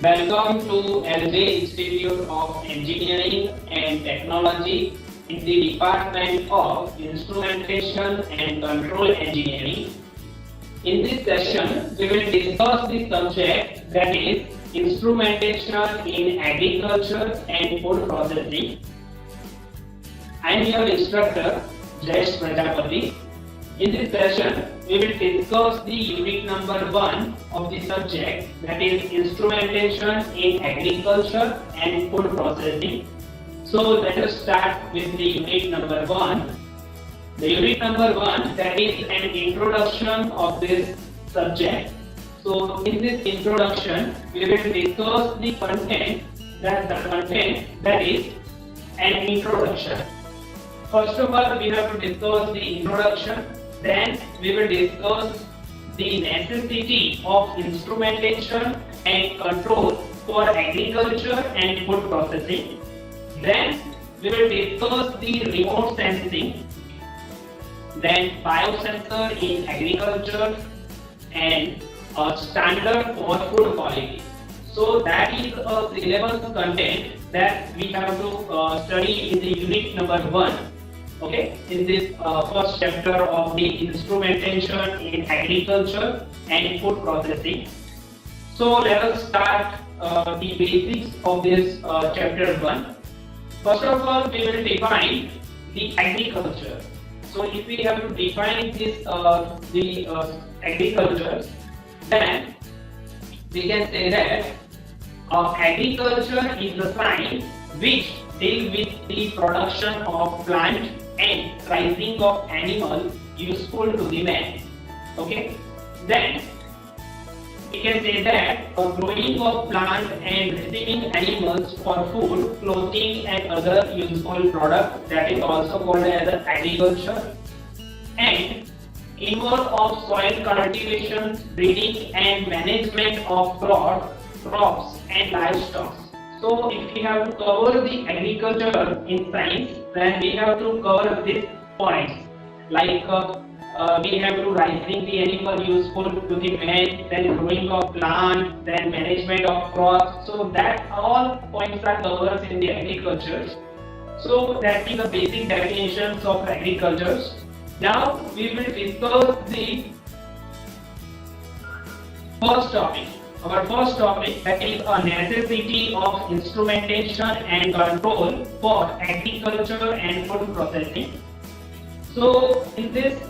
Welcome to LJ Institute of Engineering and Technology in the Department of Instrumentation and Control Engineering. In this session, we will discuss the subject that is instrumentation in agriculture and food processing. I am your instructor, Jayesh Prajapati. In this session, we will discuss the unit number 1 of the subject, that is instrumentation in agriculture and food processing. So let us start with the unit number 1. The unit number 1, that is an introduction of this subject. So in this introduction, we will discuss the content, that is an introduction. First of all, we have to discuss the introduction. Then we will discuss the necessity of instrumentation and control for agriculture and food processing. Then we will discuss the remote sensing, then biosensor in agriculture, and a standard for food quality. So that is a syllabus content that we have to study in the unit number 1. Okay, in this first chapter of the instrumentation in agriculture and food processing. So let us start the basics of this chapter 1. First of all, we will define the agriculture. So if we have to define this agriculture, then we can say that agriculture is the science which deals with the production of plant and raising of animals useful to the man. Okay, then we can say that growing of plant and raising animals for food, clothing and other useful products, that is also called as agriculture. And involve of soil cultivation, breeding and management of crops and livestock. So if we have to cover the agriculture in science, then we have to cover these points, like we have to raising the animal useful to the man, then growing of plant, then management of crops. So that all points are covered in the agriculture. So that is the basic definitions of agriculture. Now we will discuss the first topic. Our first topic, that is a necessity of instrumentation and control for agriculture and food processing. So in this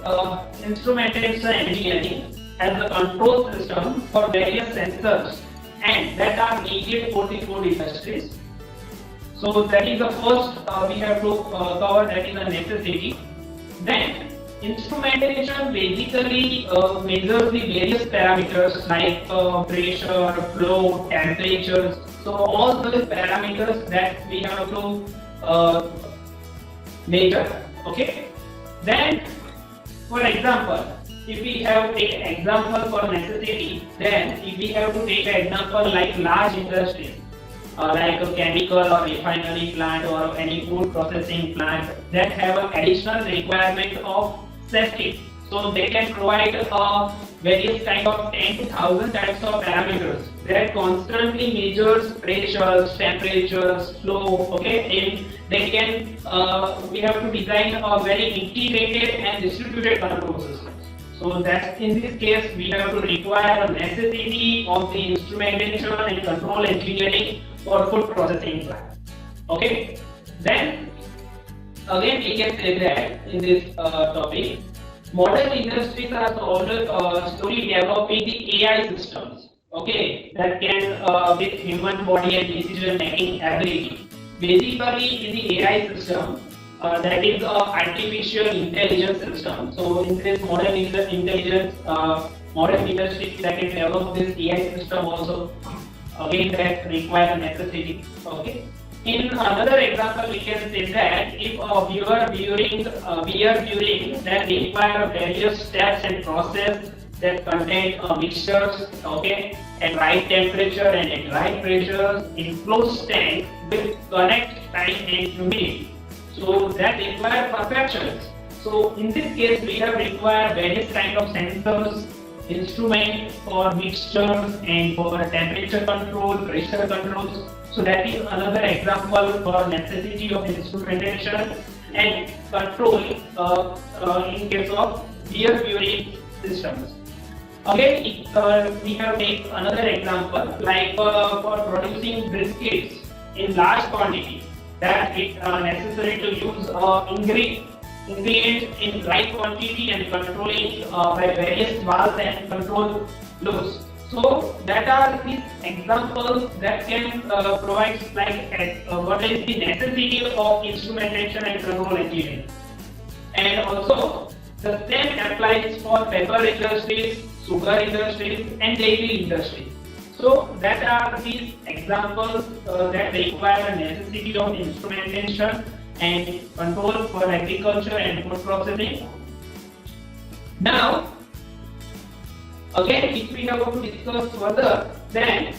instrumentation engineering has a control system for various sensors and that are needed for the food industries. So that is the first we have to cover, that is a necessity. Then instrumentation basically measures the various parameters like pressure, flow, temperatures. So all those parameters that we have to measure. Okay. Then, for example, if we have to take an example for necessity, then if we have to take an example like large industries, like a chemical or refinery plant or any food processing plant that have an additional requirement of safety. So they can provide various kind of 10 to 1000 types of parameters that constantly measures pressures, temperatures, flow. Okay, and they can we have to design a very integrated and distributed control system. So that in this case we have to require a necessity of the instrumentation and control engineering for food processing plant. Okay, then again we can say that in this topic, modern industries are slowly developing the AI systems, okay, that can with human body and decision making ability. Basically in the AI system, that is artificial intelligence system. So in this modern intelligence, modern industries that can develop this AI system also, again that require necessity. Okay. In another example, we can say that if we are viewing that require various steps and process that contain mixtures, okay, at right temperature and at right pressure in closed tank with correct time and humidity. So that require perfection. So in this case, we have required various kind of sensors instrument for mixtures and for temperature control, pressure controls. So that is another example for necessity of instrumentation and control in case of beer brewing systems. Again, we have take another example like for producing biscuits in large quantity, that it necessary to use ingredients in right quantity and controlling by various valves and control loops. So that are these examples that can provide like what is the necessity of instrumentation and control engineering. And also the same applies for paper industries, sugar industries and dairy industries. So that are these examples that require necessity of instrumentation and control for agriculture and food processing. Now, again, if we have to discuss further, then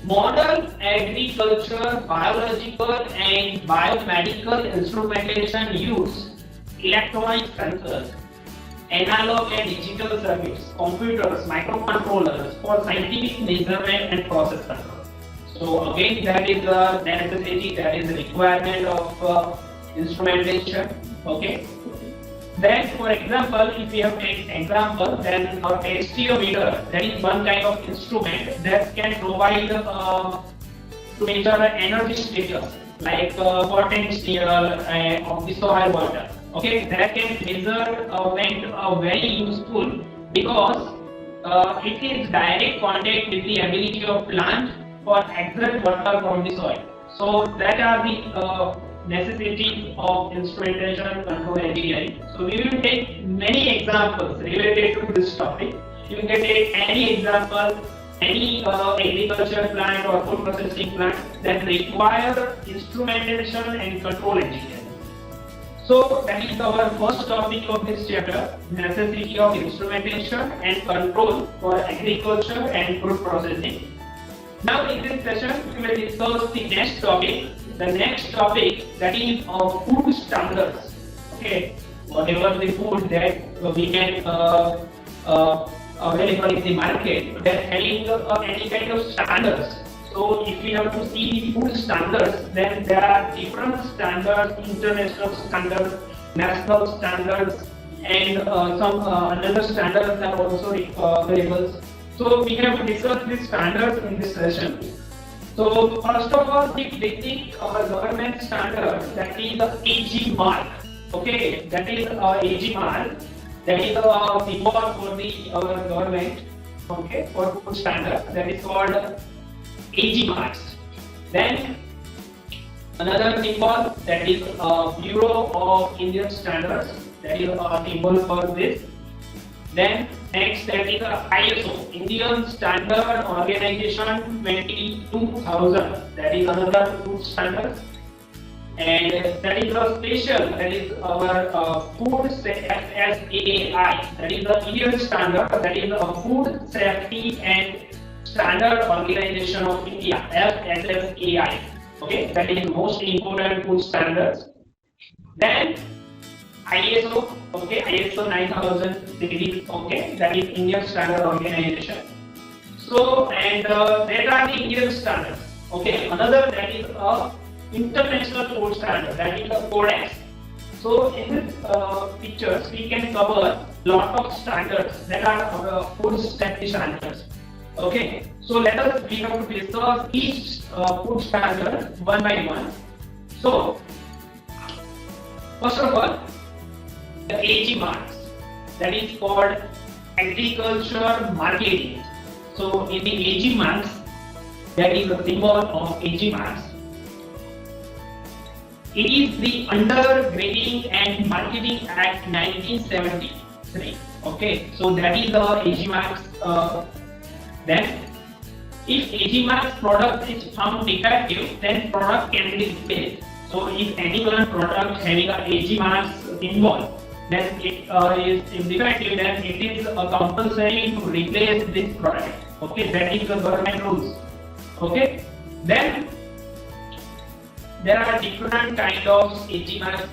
modern agriculture, biological and biomedical instrumentation use electronic sensors, analog and digital circuits, computers, microcontrollers for scientific measurement and process control. So again, that is the necessity, that is the requirement of instrumentation. Okay. Then, for example, if we have an example, then a astiometer, that is one kind of instrument that can provide to measure energy status, like potential of the soil water. Okay, that can measure when very useful because it is direct contact with the ability of plant for extract water from the soil. So that are the necessities of instrumentation control engineering. So we will take many examples related to this topic. You can take any example, any agriculture plant or food processing plant that require instrumentation and control engineering. So that is our first topic of this chapter, necessity of instrumentation and control for agriculture and food processing. Now in this session we will discuss the next topic. The next topic, that is food standards. Okay, whatever the food that we can available in the market, they are having any kind of standards. So if we have to see the food standards, then there are different standards, international standards, national standards, and some another standards are also available. So we have to discuss these standards in this session. So first of all, the basic government standard, that is the AG mark. Okay, that is AG mark. That is the symbol for the our government. Okay, for food standard, that is called AG marks. Then another symbol, that is Bureau of Indian Standards, that is a symbol for this. Then next, that is ISO, Indian Standard Organization 22000, that is another food standard. And that is a special, that is our food FSSAI, that is the Indian standard, that is the Food Safety and Standard Organization of India, FSSAI. Okay, that is the most important food standards. Then ISO, okay, ISO 9000 series, okay, that is Indian Standard Organization. So, and there are the Indian standards. Okay, another, that is international food standard, that is the Codex. So in this pictures we can cover lot of standards that are food safety standards. Okay, so let us we have to discuss each food standard one by one. So first of all, the AG marks, that is called agriculture marketing. So in the AG marks, that is the symbol of AG marks. It is the Undergrading and Marketing Act 1973. Okay, so that is the AG marks. Then, if AG marks product is found defective, then product can be replaced. So if any one product having a AG marks involved, then it is defective, then it is compulsory to replace this product. Okay, that is the government rules. Okay, then there are different kind of AG marks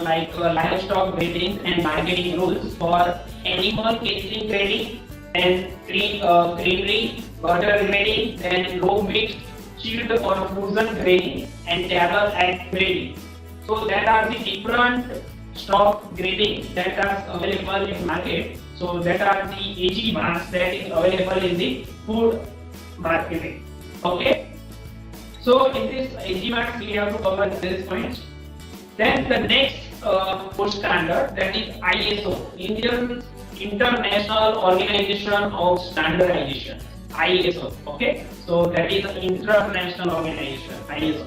like livestock grading and marketing rules for animal catering grading, then creamery, butter grading, then raw meat, chilled or frozen grading, and table egg grading. So that are the different stock grading that are available in market. So that are the AG marks that is available in the food marketing. Okay. So in this AG marks we have to cover this point. Then the next food standard, that is ISO, Indian International Organization of Standardization. ISO. Okay. So that is an international organization. ISO.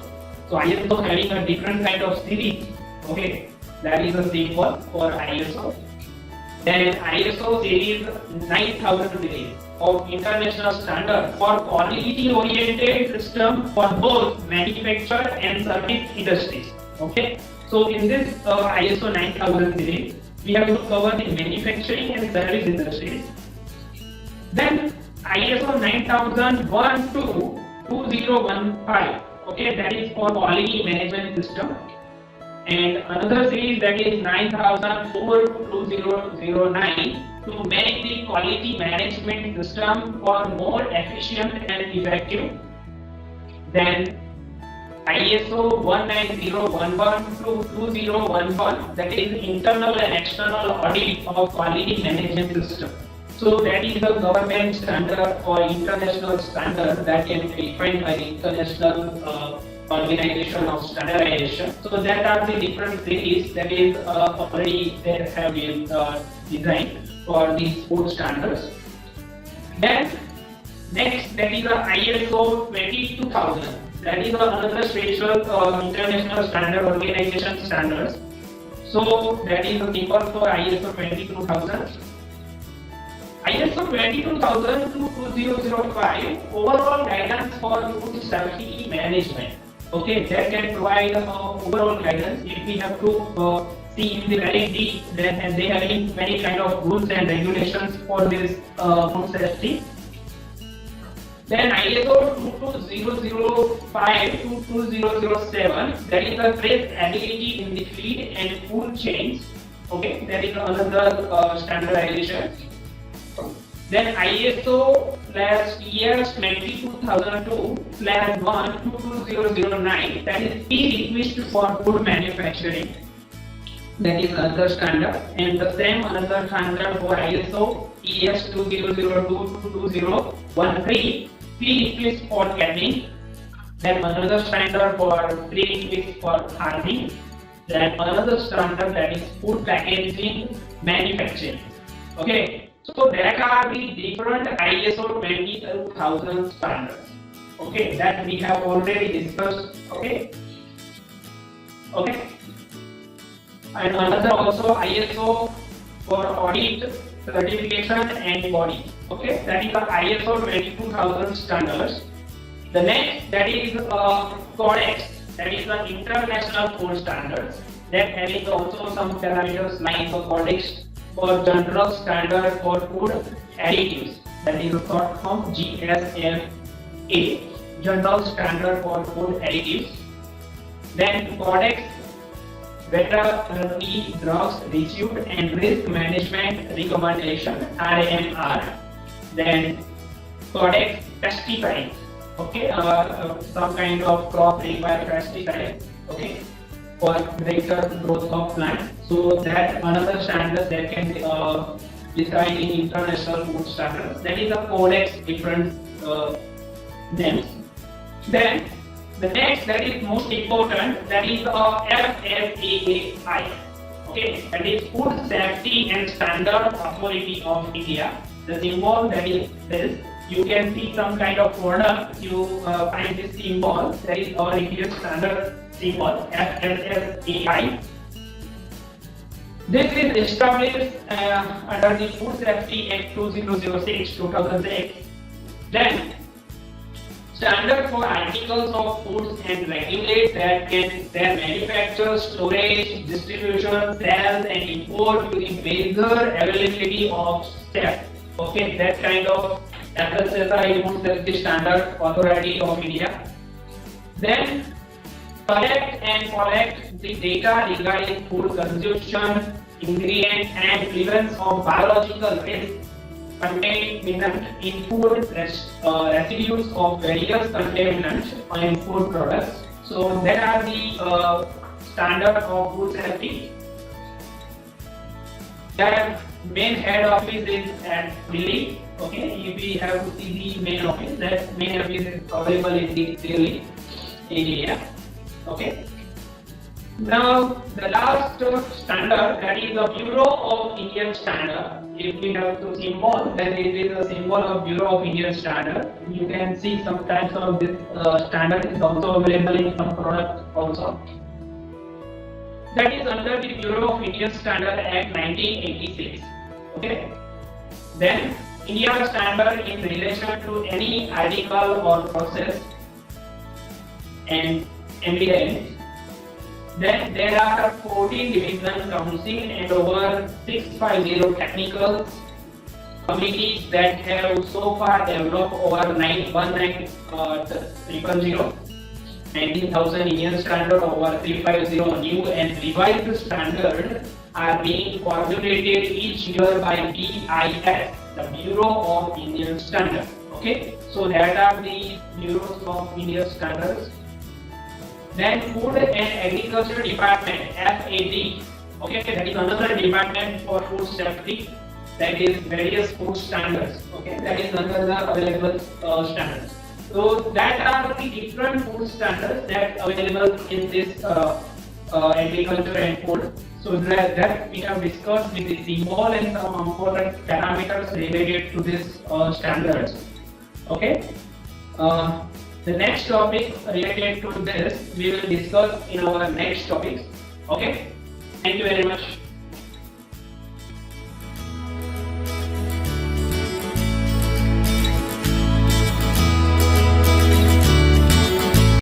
So ISO having a different kind of series. Okay. That is a symbol for ISO. Then ISO series 9000 series of international standard for quality oriented system for both manufacture and service industries. Okay. So in this ISO 9000 series, we have to cover the manufacturing and service industries. Then ISO 9001 to 2015. Okay, that is for quality management system. And another series, that is 9004 to 2009, to make the quality management system for more efficient and effective. Then ISO 19011 to 2011, that is internal and external audit of quality management system. So that is the government standard or international standard that can be defined by the international organization of standardization. So that are the different series that is already there have been designed for these food standards. Then next, that is the ISO 22000. That is another special international standard organization standards. So that is the symbol for ISO 22000. ISO 22000 to 2005, overall guidance for food safety management. Okay, that can provide overall guidance. If we have to see in the very deep, then they have many kind of rules and regulations for this food safety. Then ISO 22005 to 2007, that is the traceability in the feed and food chains. Okay, that is another standardization. Then ISO /ES 22002/1 to 2009, that is e-request for food manufacturing. That is another standard, and the same another standard for ISO ES 2002 to 2013, pre-request for canning. Then another standard for pre-request for hardening. Then another standard, that is food packaging manufacturing. Okay. So that are the different ISO 22000 standards. Okay, that we have already discussed. Okay. Okay. And another also ISO for audit, certification and body. Okay, that is the ISO 22000 standards. The next, that is Codex, that is the international food standards. That having also some parameters like the Codex for general standard for food additives, that is short form GSFA, general standard for food additives. Then Codex Veterinary Drugs Residue and Risk Management Recommendation RMR. Then Codex Pesticides, okay, some kind of crop required pesticides, okay, for greater growth of plant. So that another standard that can decided in international food standards. That is a Codex different names. Then the next, that is most important, that is FSSAI. Okay, that is Food Safety and Standard Authority of India. The symbol, that is this. You can see some kind of product, you find this symbol, that is our Indian standard symbol, FSSAI. This is established under the Food Safety Act 2006. Then standard for articles of foods and regulate that can their manufacture, storage, distribution, sales and import to the measure availability of staff. Okay, that kind of FSSAI Food Safety Standard Authority of India. Then collect and collect the data regarding food consumption, ingredient and prevalence of biological risk contaminant in food residues of various contaminants in food products. So there are the standard of food safety. Their main head office is at Delhi. Okay, if we have to see the main office, that main office is available in the Delhi area. Okay. Now the last standard, that is the Bureau of Indian Standard. If we have to symbol, then it is a symbol of Bureau of Indian Standard. You can see some types of this standard is also available in some products also. That is under the Bureau of Indian Standard Act 1986. Okay. Then India standard in relation to any article or process and MBN. Then there are 14 division council and over 650 technical committees that have so far developed over 19,000 Indian standard, over 350 new and revised standard are being formulated each year by BIS, the Bureau of Indian Standard. Okay, so that are the Bureaus of Indian Standards. Then Food and Agriculture Department, FAD. Okay, that is another department for food safety. That is various food standards. Okay, that is another available standards. So that are the different food standards that available in this agriculture and food. So that we have discussed with the symbol and some important parameters related to this standards. Okay. The next topic related to this we will discuss in our next topics. Okay. Thank you very much.